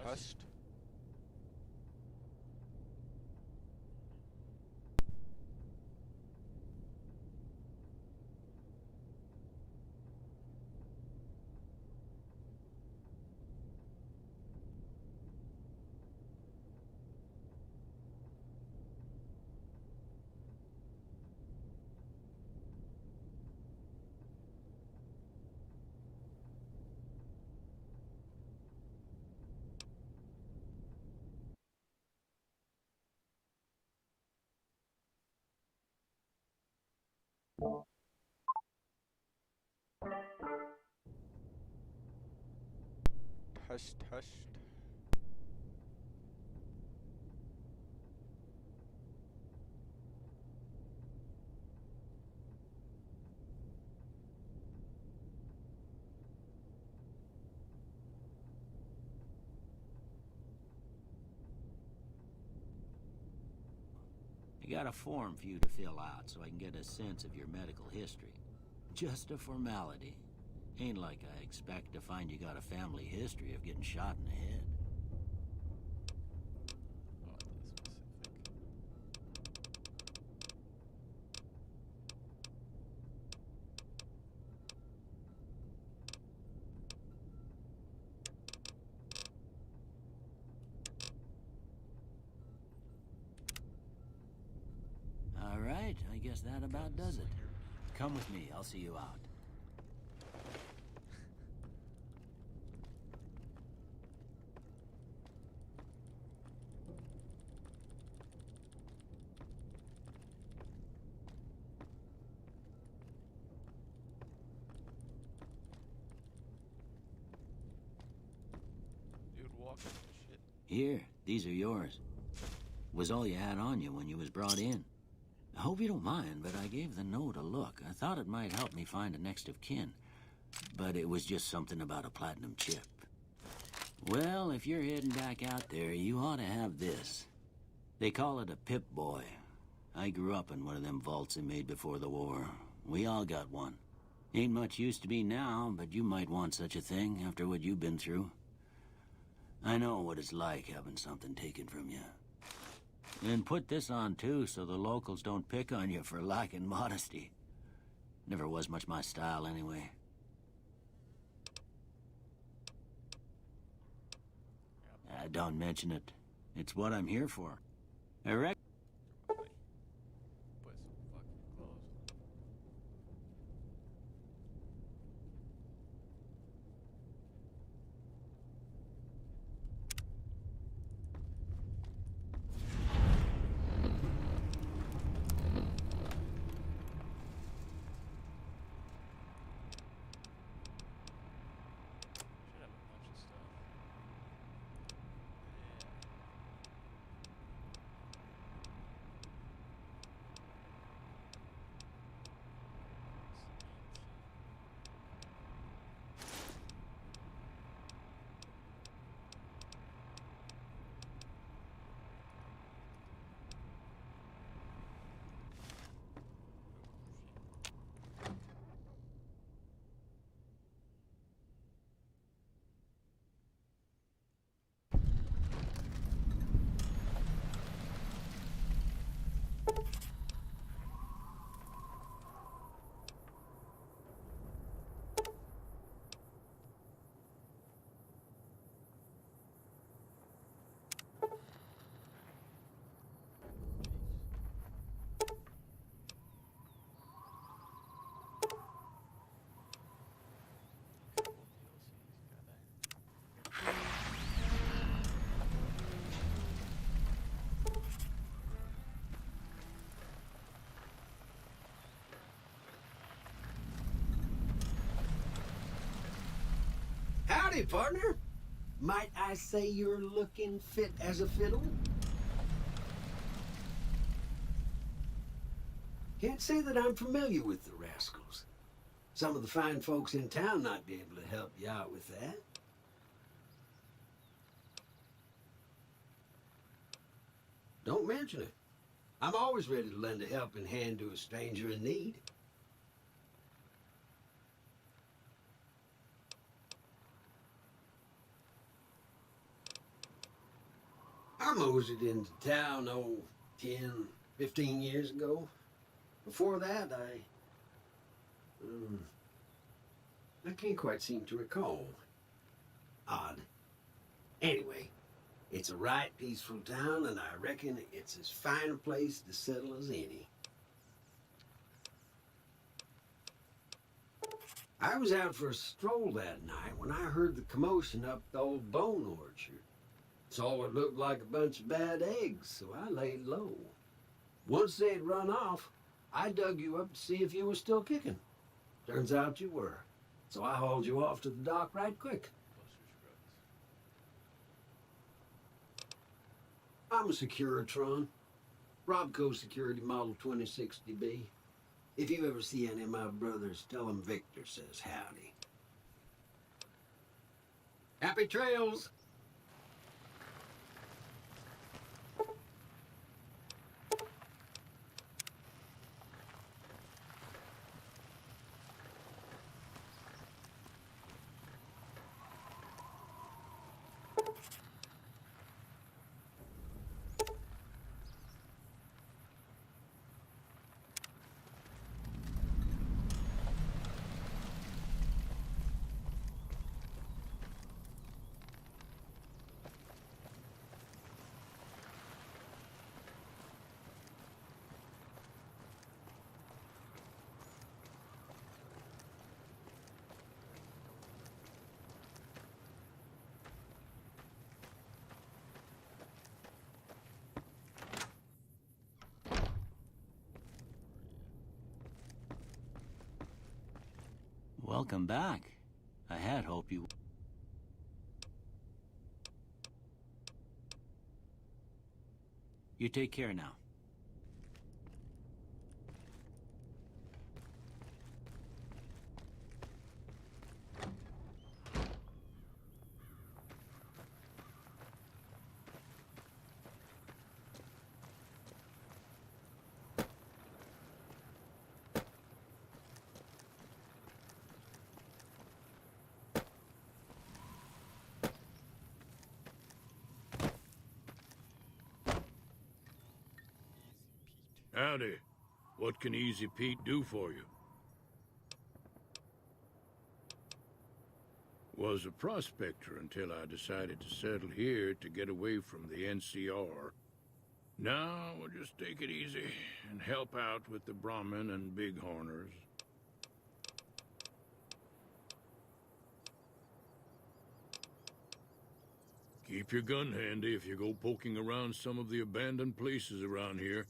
Hushed. Hushed, hushed. I got a form for you to fill out so I can get a sense of your medical history. Just a formality. Ain't like I expect to find you got a family history of getting shot in the head. Oh, that's specific. All right, I guess that about does it. Come with me, I'll see you out. Dude walking and shit. Here, these are yours. Was all you had on you when you was brought in. I hope you don't mind, but I gave the note a look. I thought it might help me find a next of kin. But it was just something about a platinum chip. Well, if you're heading back out there, you ought to have this. They call it a Pip-Boy. I grew up in one of them vaults they made before the war. We all got one. Ain't much use to me now, but you might want such a thing after what you've been through. I know what it's like having something taken from you. And put this on too, so the locals don't pick on you for lacking modesty. Never was much my style anyway. Don't mention it. It's what I'm here for. I reckon. Buddy. Put some fucking clothes on. Should have a bunch of stuff. Couple DLCs, gotta. Howdy, partner. Might I say you're looking fit as a fiddle? Can't say that I'm familiar with the rascals. Some of the fine folks in town might be able to help you out with that. Don't mention it. I'm always ready to lend a helping hand to a stranger in need. I moseyed into town, 10, 15 years ago. Before that, I can't quite seem to recall. Odd. Anyway, it's a right peaceful town, and I reckon it's as fine a place to settle as any. I was out for a stroll that night when I heard the commotion up the old bone orchard. Saw what looked like a bunch of bad eggs, so I laid low. Once they'd run off, I dug you up to see if you were still kicking. Turns out you were, so I hauled you off to the dock right quick. I'm a Securitron. Robco Security Model 2060B. If you ever see any of my brothers, tell them Victor says howdy. Happy trails! Welcome back. I had hoped you... You take care now. Howdy. What can Easy Pete do for you? Was a prospector until I decided to settle here to get away from the NCR. Now we'll just take it easy and help out with the Brahmin and Bighorners. Keep your gun handy if you go poking around some of the abandoned places around here.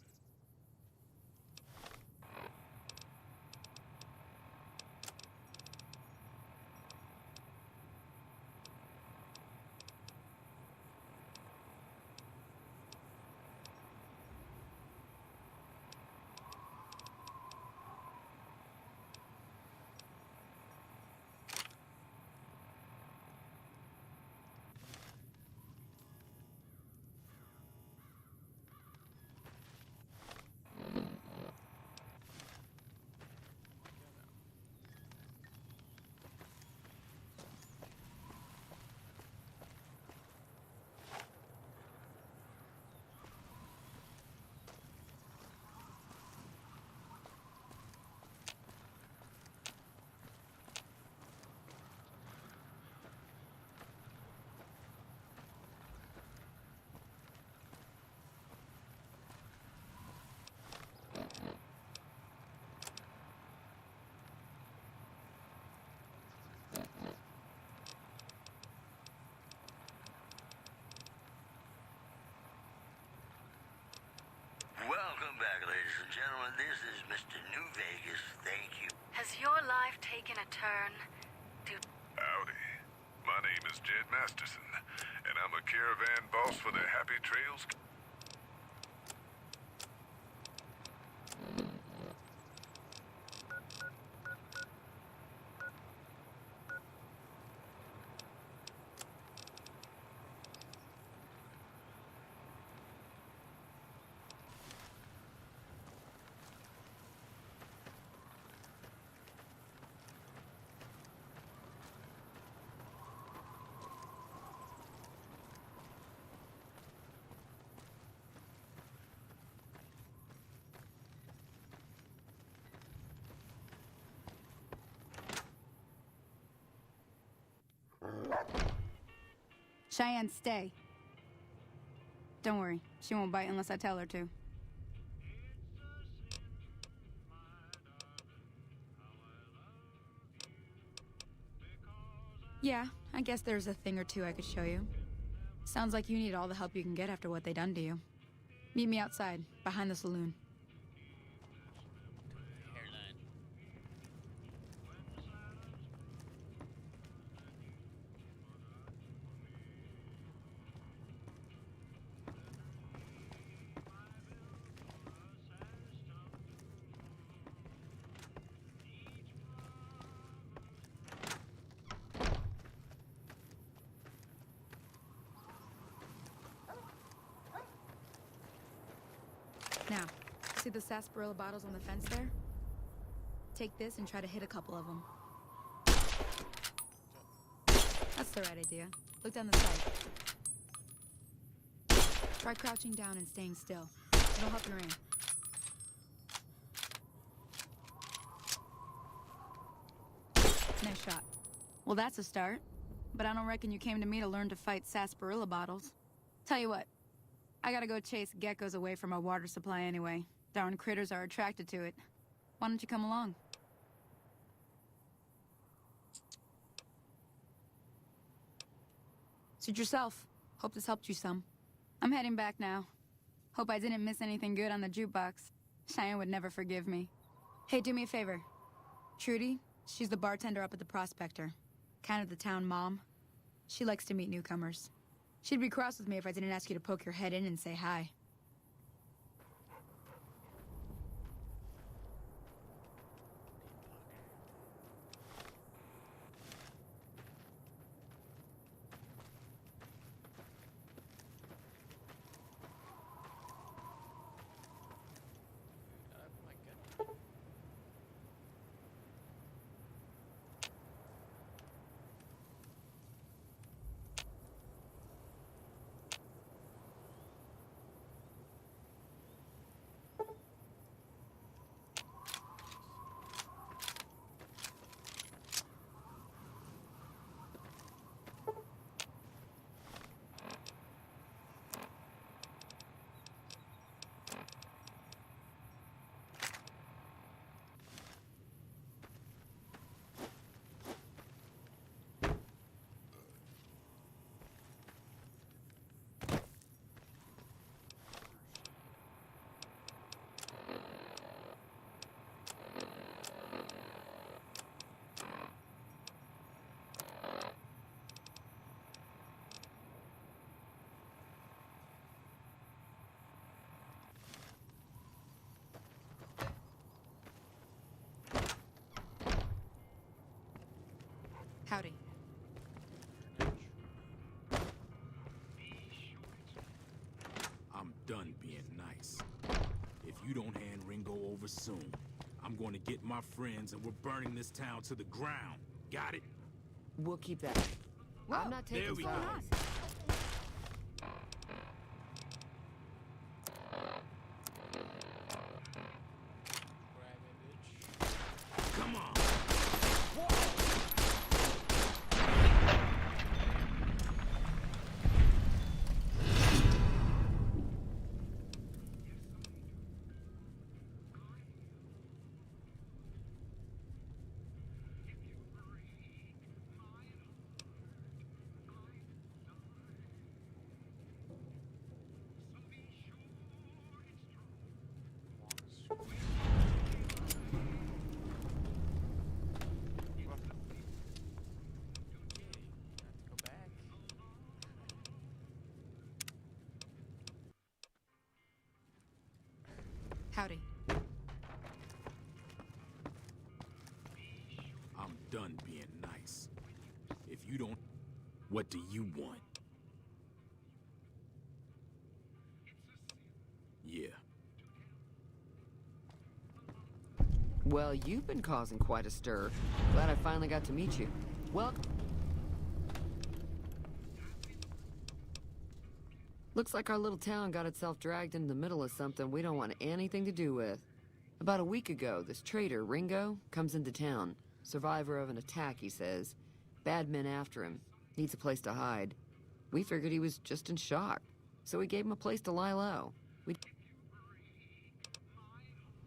Welcome back, ladies and gentlemen. This is Mr. New Vegas. Thank you. Has your life taken a turn? Howdy. My name is Jed Masterson, and I'm a caravan boss for the Happy Trails. Cheyenne, stay. Don't worry, she won't bite unless I tell her to. Yeah, I guess there's a thing or two I could show you. Sounds like you need all the help you can get after what they done to you. Meet me outside, behind the saloon. Hairline. Now, see the sarsaparilla bottles on the fence there? Take this and try to hit a couple of them. That's the right idea. Look down the sight. Try crouching down and staying still. It'll help your aim. Nice shot. Well, that's a start. But I don't reckon you came to me to learn to fight sarsaparilla bottles. Tell you what, I gotta go chase geckos away from our water supply anyway. Darn critters are attracted to it. Why don't you come along? Suit yourself. Hope this helped you some. I'm heading back now. Hope I didn't miss anything good on the jukebox. Cheyenne would never forgive me. Hey, do me a favor. Trudy, she's the bartender up at the Prospector. Kind of the town mom. She likes to meet newcomers. She'd be cross with me if I didn't ask you to poke your head in and say hi. My God. Howdy. I'm done being nice. If you don't hand Ringo over soon, I'm going to get my friends and we're burning this town to the ground. Got it? We'll keep that. I'm not taking There we go. sides. Grab it, bitch. Come on. Go back. Howdy. I'm done being nice. If you don't, what do you want? Yeah. Well, you've been causing quite a stir. Glad I finally got to meet you. Welcome. Looks like our little town got itself dragged into the middle of something we don't want anything to do with. About a week ago, this traitor, Ringo, comes into town. Survivor of an attack, he says. Bad men after him. Needs a place to hide. We figured he was just in shock, so we gave him a place to lie low.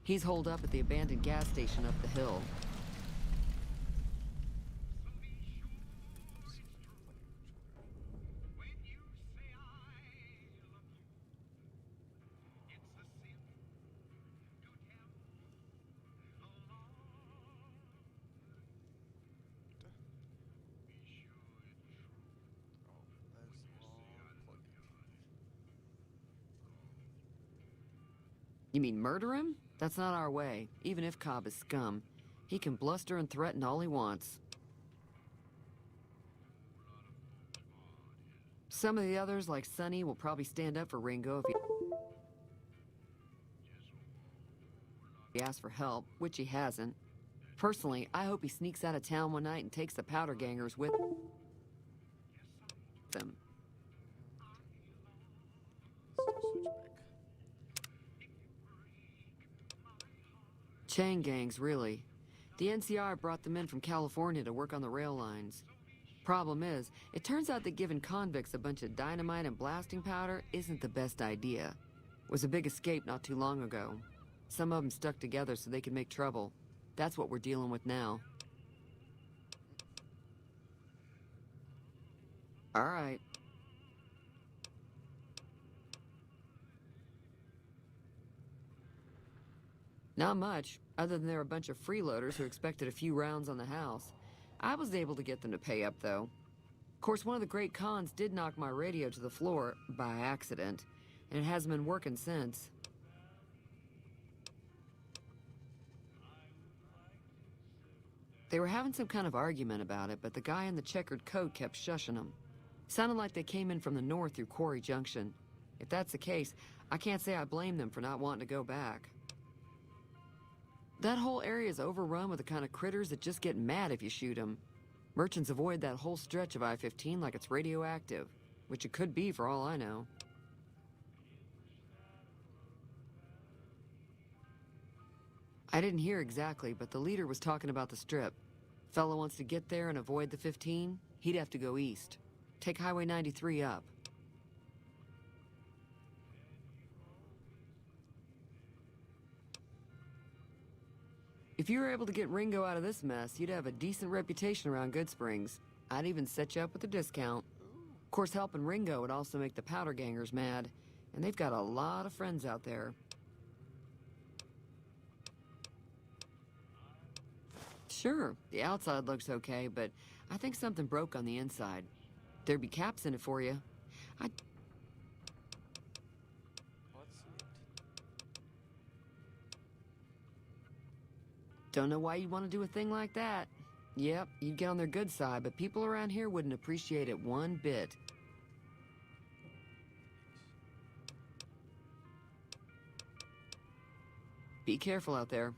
He's holed up at the abandoned gas station up the hill. You mean murder him? That's not our way, even if Cobb is scum. He can bluster and threaten all he wants. Some of the others, like Sonny, will probably stand up for Ringo if he asks for help, which he hasn't. Personally, I hope he sneaks out of town one night and takes the powder gangers with them. Chain gangs, really. The NCR brought them in from California to work on the rail lines. Problem is, it turns out that giving convicts a bunch of dynamite and blasting powder isn't the best idea. It was a big escape not too long ago. Some of them stuck together so they could make trouble. That's what we're dealing with now. All right. Not much, other than they're a bunch of freeloaders who expected a few rounds on the house. I was able to get them to pay up, though. Of course, one of the great cons did knock my radio to the floor by accident, and it hasn't been working since. They were having some kind of argument about it, but the guy in the checkered coat kept shushing them. Sounded like they came in from the north through Quarry Junction. If that's the case, I can't say I blame them for not wanting to go back. That whole area is overrun with the kind of critters that just get mad if you shoot them. Merchants avoid that whole stretch of I-15 like it's radioactive, which it could be for all I know. I didn't hear exactly, but the leader was talking about the Strip. Fellow wants to get there and avoid the 15, he'd have to go east. Take Highway 93 up. If you were able to get Ringo out of this mess, you'd have a decent reputation around Goodsprings. I'd even set you up with a discount. Of course, helping Ringo would also make the powder gangers mad, and they've got a lot of friends out there. Sure, the outside looks okay, but I think something broke on the inside. There'd be caps in it for you. Don't know why you'd want to do a thing like that. Yep, you'd get on their good side, but people around here wouldn't appreciate it one bit. Be careful out there.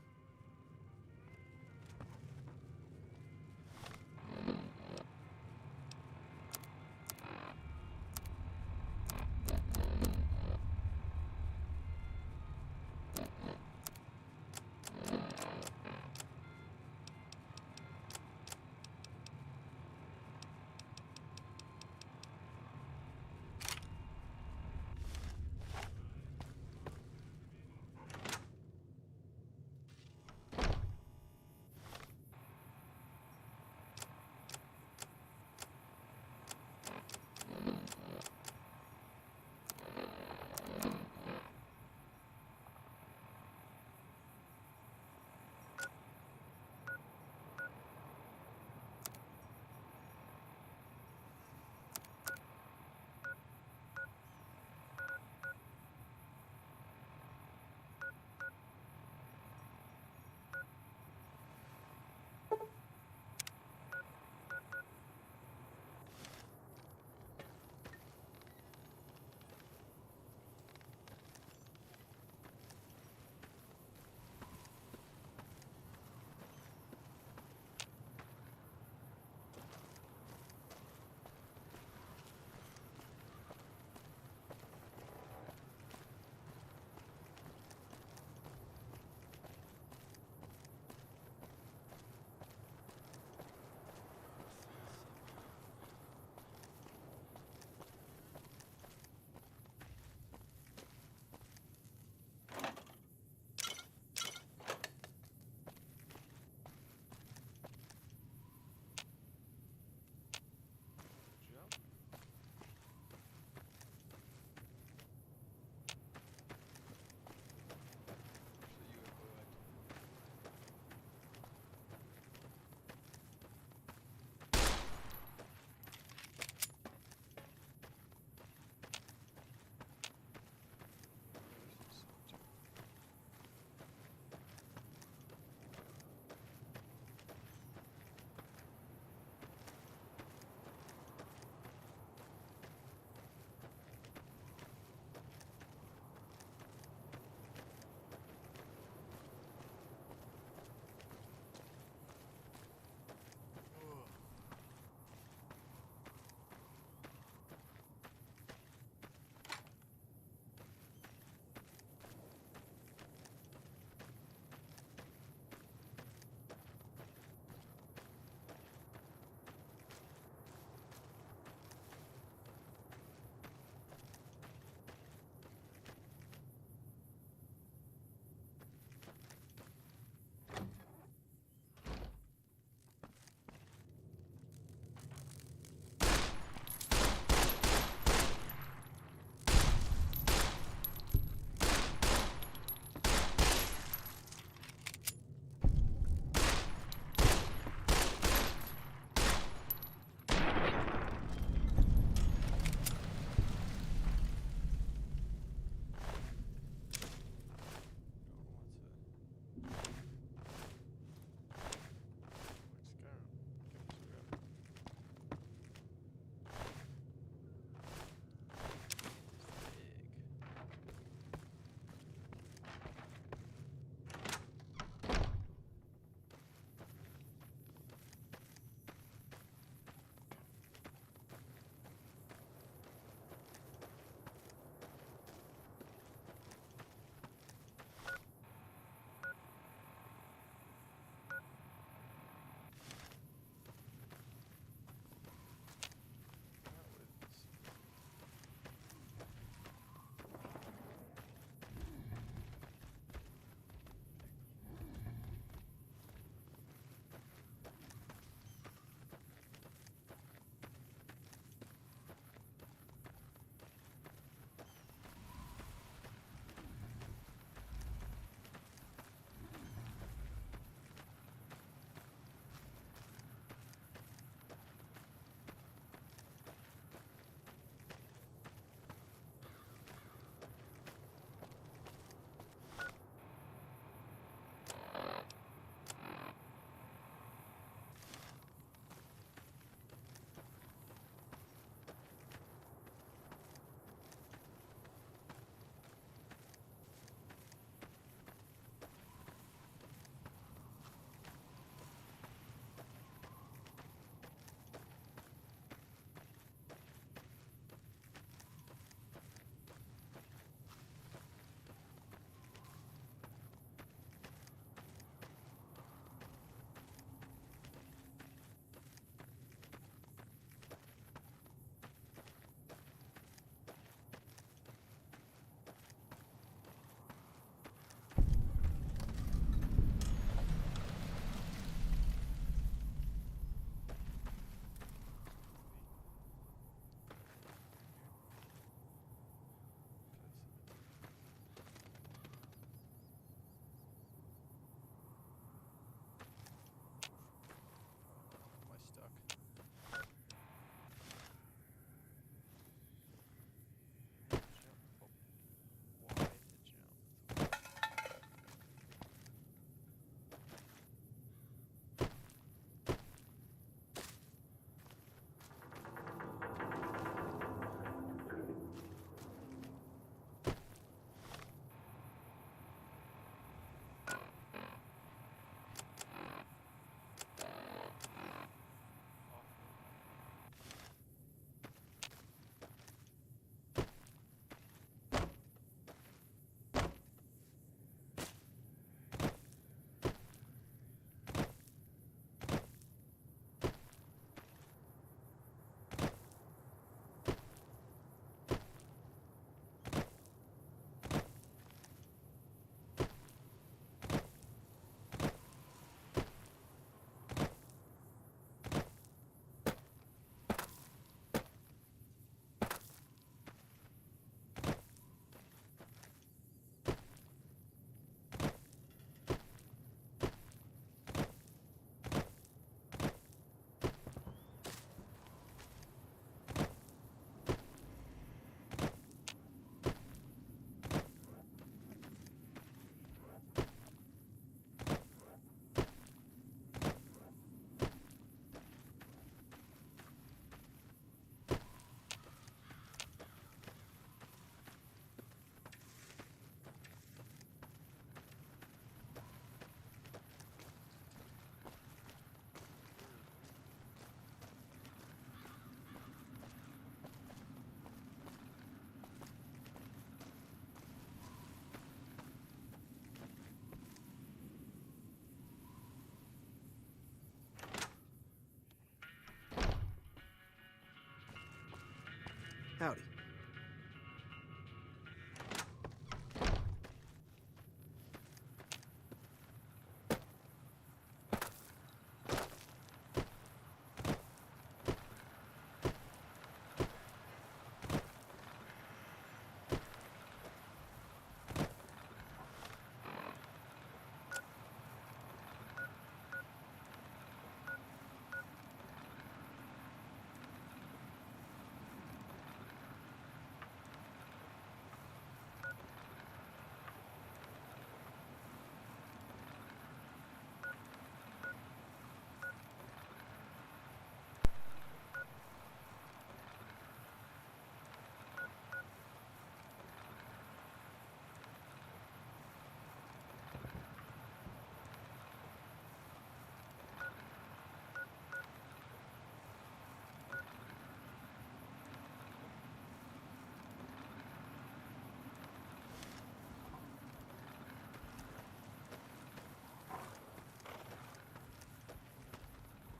Howdy.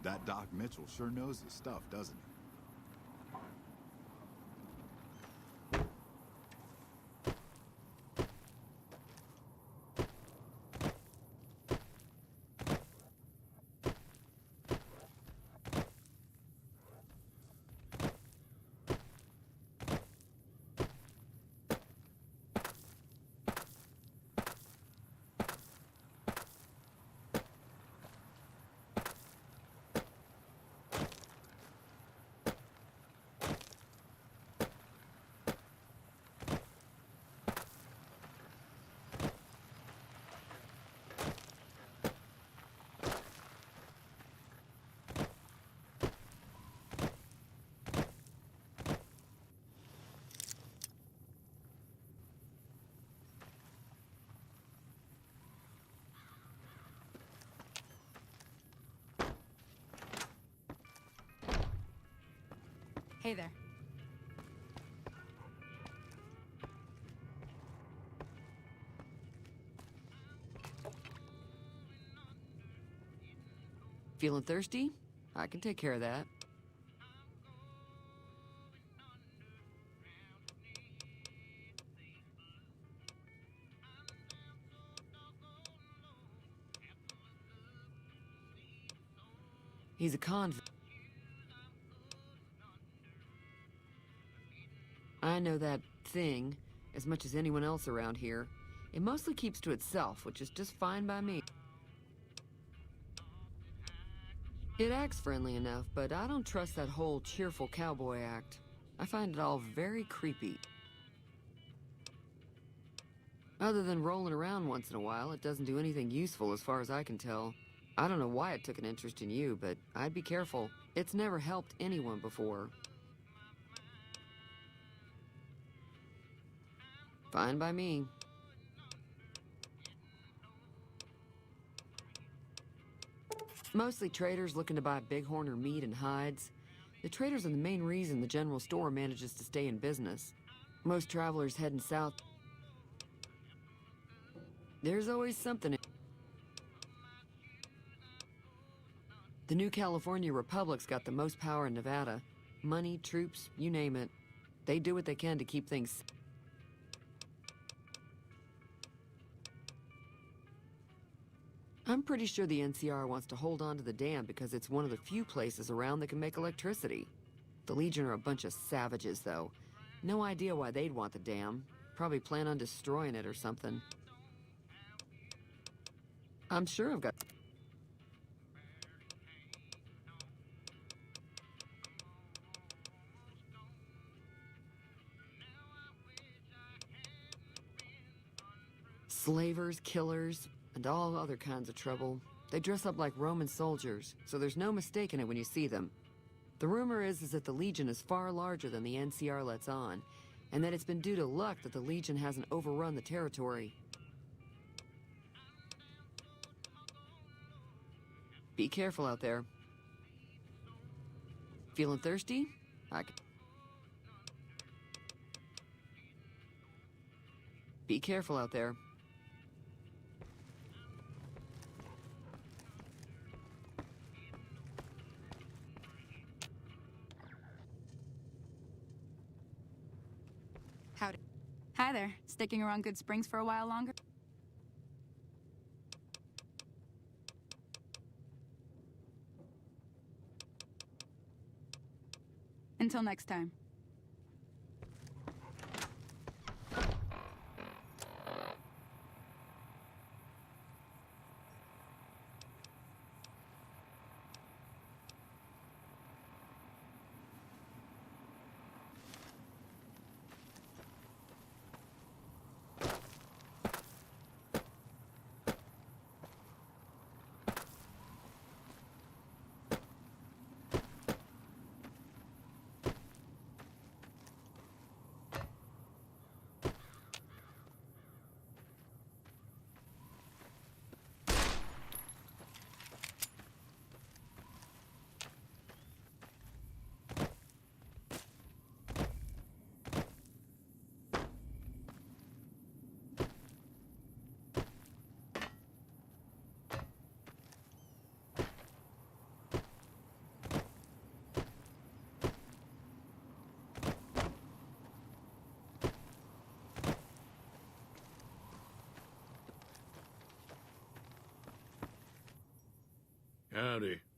That Doc Mitchell sure knows his stuff, doesn't he? Hey there. Feeling thirsty? I can take care of that. He's a convict. I know that thing as much as anyone else around here. It mostly keeps to itself, which is just fine by me. It acts friendly enough, but I don't trust that whole cheerful cowboy act. I find it all very creepy. Other than rolling around once in a while, it doesn't do anything useful as far as I can tell. I don't know why it took an interest in you, but I'd be careful. It's never helped anyone before. Fine by me. Mostly traders looking to buy bighorn or meat and hides. The traders are the main reason the general store manages to stay in business. Most travelers heading south. There's always something. The new California Republic's got the most power in Nevada. Money, troops, you name it. They do what they can to keep things. I'm pretty sure the NCR wants to hold on to the dam because it's one of the few places around that can make electricity. The Legion are a bunch of savages, though. No idea why they'd want the dam. Probably plan on destroying it or something. I'm sure I've got... Slavers, killers, and all other kinds of trouble. They dress up like Roman soldiers, so there's no mistaking it when you see them. The rumor is that the Legion is far larger than the NCR lets on, and that it's been due to luck that the Legion hasn't overrun the territory. Be careful out there. Feeling thirsty? Be careful out there. Hi there. Sticking around Good Springs for a while longer? Until next time. Howdy.